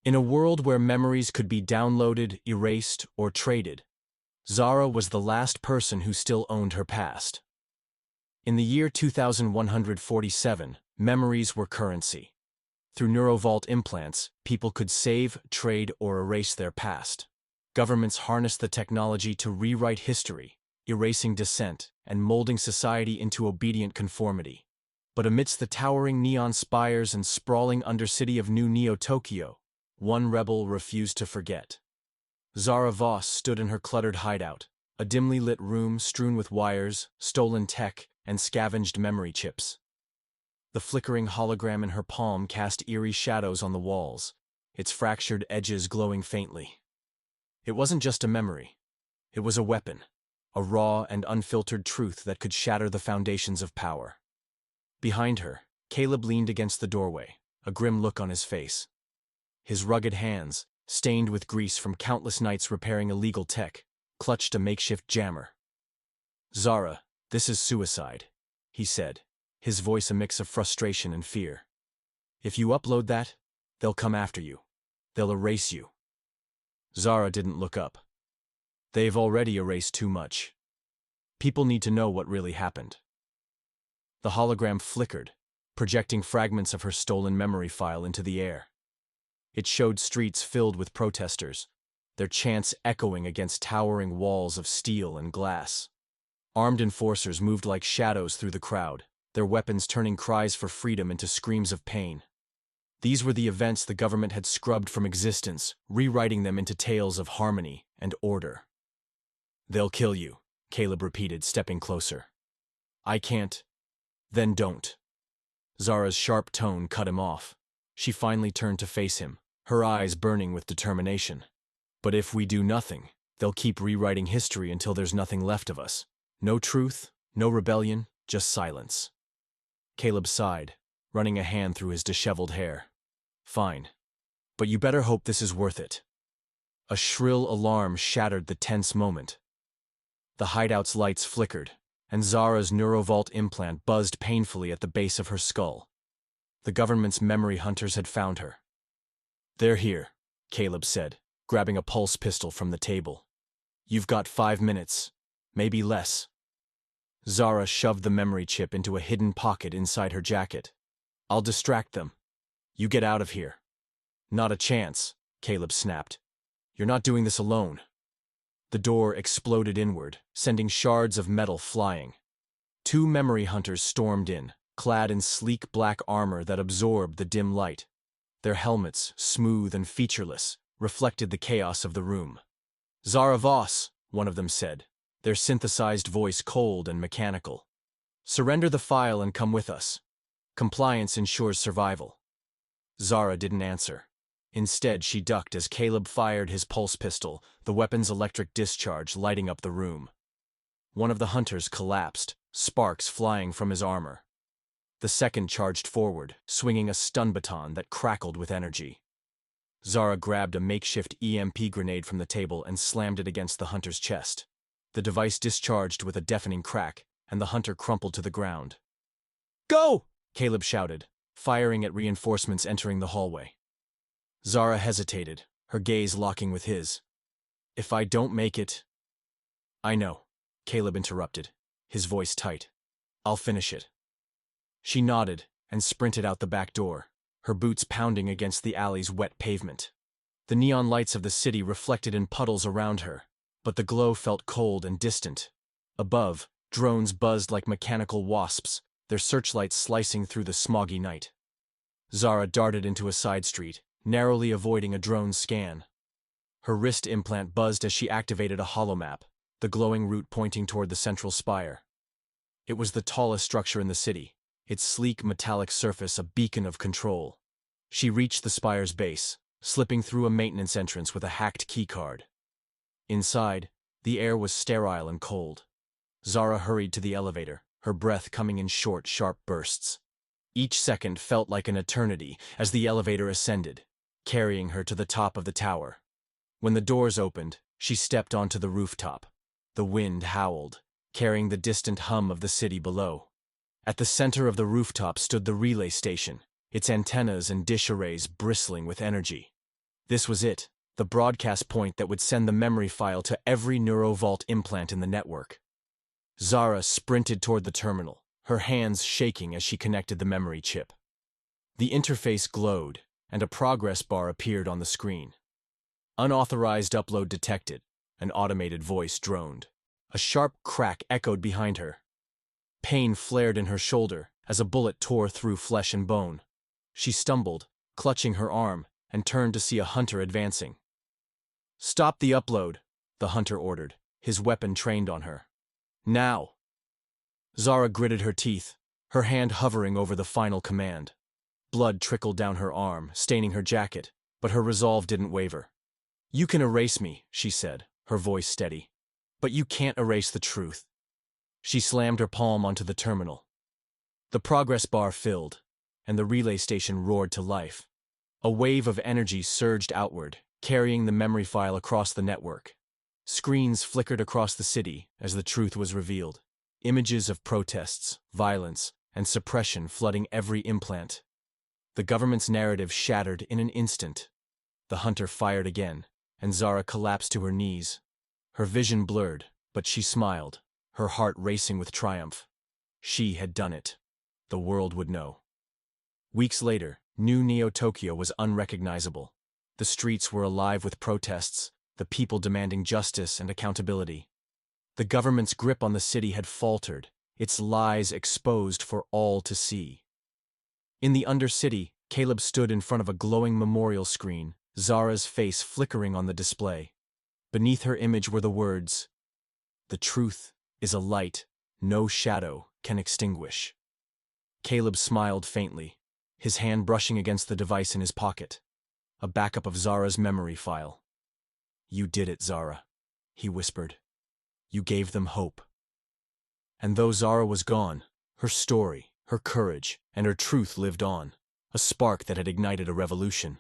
In a world where memories could be downloaded, erased, or traded, Zara was the last person who still owned her past. In the year 2147, memories were currency. Through neurovault implants, people could save, trade, or erase their past. Governments harnessed the technology to rewrite history, erasing dissent and molding society into obedient conformity. But amidst the towering neon spires and sprawling undercity of New Neo-Tokyo, one rebel refused to forget. Zara Voss stood in her cluttered hideout, a dimly lit room strewn with wires, stolen tech, and scavenged memory chips. The flickering hologram in her palm cast eerie shadows on the walls, its fractured edges glowing faintly. It wasn't just a memory. It was a weapon, a raw and unfiltered truth that could shatter the foundations of power. Behind her, Caleb leaned against the doorway, a grim look on his face. His rugged hands, stained with grease from countless nights repairing illegal tech, clutched a makeshift jammer. "Zara, this is suicide," he said, his voice a mix of frustration and fear. "If you upload that, they'll come after you. They'll erase you." Zara didn't look up. "They've already erased too much. People need to know what really happened." The hologram flickered, projecting fragments of her stolen memory file into the air. It showed streets filled with protesters, their chants echoing against towering walls of steel and glass. Armed enforcers moved like shadows through the crowd, their weapons turning cries for freedom into screams of pain. These were the events the government had scrubbed from existence, rewriting them into tales of harmony and order. "They'll kill you," Caleb repeated, stepping closer. "I can't." "Then don't." Zara's sharp tone cut him off. She finally turned to face him, her eyes burning with determination. "But if we do nothing, they'll keep rewriting history until there's nothing left of us. No truth, no rebellion, just silence." Caleb sighed, running a hand through his disheveled hair. "Fine. But you better hope this is worth it." A shrill alarm shattered the tense moment. The hideout's lights flickered, and Zara's neurovault implant buzzed painfully at the base of her skull. The government's memory hunters had found her. "They're here," Caleb said, grabbing a pulse pistol from the table. "You've got 5 minutes, maybe less." Zara shoved the memory chip into a hidden pocket inside her jacket. "I'll distract them. You get out of here." "Not a chance," Caleb snapped. "You're not doing this alone." The door exploded inward, sending shards of metal flying. 2 memory hunters stormed in, clad in sleek black armor that absorbed the dim light. Their helmets, smooth and featureless, reflected the chaos of the room. "Zara Voss," one of them said, their synthesized voice cold and mechanical. "Surrender the file and come with us. Compliance ensures survival." Zara didn't answer. Instead, she ducked as Caleb fired his pulse pistol, the weapon's electric discharge lighting up the room. One of the hunters collapsed, sparks flying from his armor. The second charged forward, swinging a stun baton that crackled with energy. Zara grabbed a makeshift EMP grenade from the table and slammed it against the hunter's chest. The device discharged with a deafening crack, and the hunter crumpled to the ground. "Go!" Caleb shouted, firing at reinforcements entering the hallway. Zara hesitated, her gaze locking with his. "If I don't make it—" "I know," Caleb interrupted, his voice tight. "I'll finish it." She nodded and sprinted out the back door, her boots pounding against the alley's wet pavement. The neon lights of the city reflected in puddles around her, but the glow felt cold and distant. Above, drones buzzed like mechanical wasps, their searchlights slicing through the smoggy night. Zara darted into a side street, narrowly avoiding a drone's scan. Her wrist implant buzzed as she activated a holomap, the glowing route pointing toward the central spire. It was the tallest structure in the city, its sleek metallic surface a beacon of control. She reached the spire's base, slipping through a maintenance entrance with a hacked keycard. Inside, the air was sterile and cold. Zara hurried to the elevator, her breath coming in short, sharp bursts. Each second felt like an eternity as the elevator ascended, carrying her to the top of the tower. When the doors opened, she stepped onto the rooftop. The wind howled, carrying the distant hum of the city below. At the center of the rooftop stood the relay station, its antennas and dish arrays bristling with energy. This was it, the broadcast point that would send the memory file to every neurovault implant in the network. Zara sprinted toward the terminal, her hands shaking as she connected the memory chip. The interface glowed, and a progress bar appeared on the screen. Unauthorized upload detected, an automated voice droned. A sharp crack echoed behind her. Pain flared in her shoulder as a bullet tore through flesh and bone. She stumbled, clutching her arm, and turned to see a hunter advancing. "Stop the upload," the hunter ordered, his weapon trained on her. "Now!" Zara gritted her teeth, her hand hovering over the final command. Blood trickled down her arm, staining her jacket, but her resolve didn't waver. "You can erase me," she said, her voice steady. "But you can't erase the truth." She slammed her palm onto the terminal. The progress bar filled, and the relay station roared to life. A wave of energy surged outward, carrying the memory file across the network. Screens flickered across the city as the truth was revealed. Images of protests, violence, and suppression flooding every implant. The government's narrative shattered in an instant. The hunter fired again, and Zara collapsed to her knees. Her vision blurred, but she smiled, her heart racing with triumph. She had done it. The world would know. Weeks later, New Neo-Tokyo was unrecognizable. The streets were alive with protests, the people demanding justice and accountability. The government's grip on the city had faltered, its lies exposed for all to see. In the Undercity, Caleb stood in front of a glowing memorial screen, Zara's face flickering on the display. Beneath her image were the words, "The truth is a light no shadow can extinguish." Caleb smiled faintly, his hand brushing against the device in his pocket. A backup of Zara's memory file. "You did it, Zara," he whispered. "You gave them hope." And though Zara was gone, her story, her courage, and her truth lived on, a spark that had ignited a revolution.